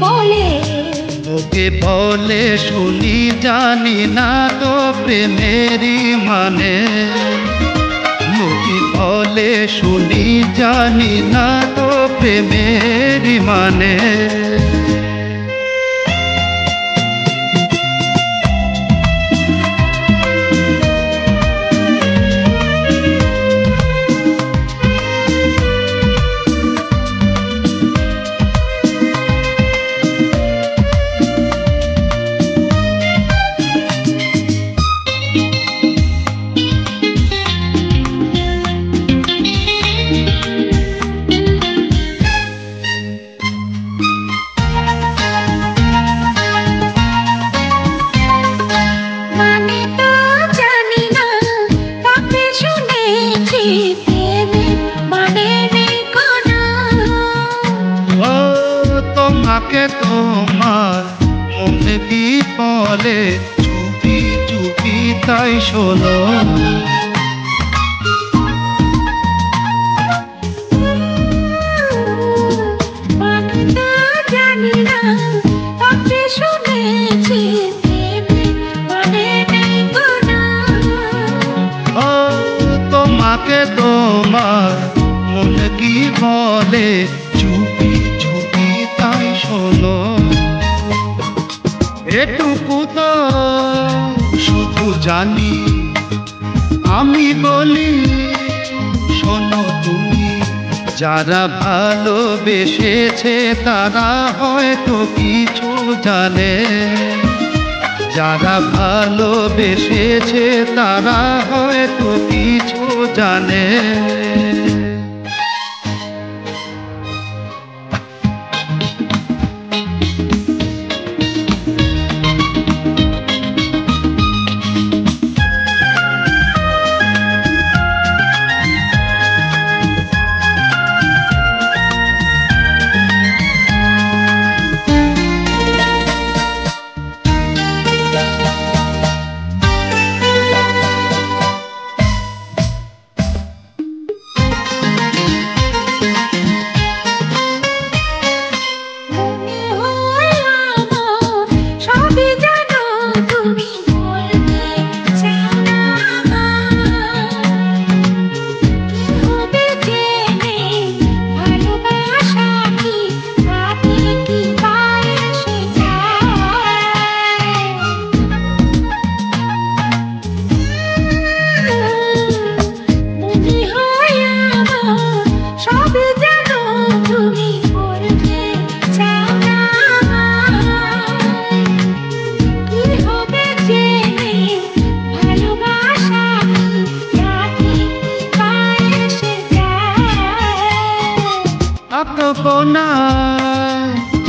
বলে তোকে বলে শুনি জানি না তো প্রেমেরই মানে মুখে বলে শুনি জানি না তো প্রেমেরই মানে তোমাকে তোমার মনে কি বলে চুপি চুপি তাই শোনো জানি না তবে শুনেছি মানে নেই কোনো তোমাকে তোমার মনে কি বলে চুপি চুপি তাই শোনো এটুকু তো শুধু জানি আমি বলি শোনো তুমি যারা ভালোবেসেছে তারা হয়তো কিছু জানে যারা ভালোবেসেছে তারা হয়তো কিছু জানে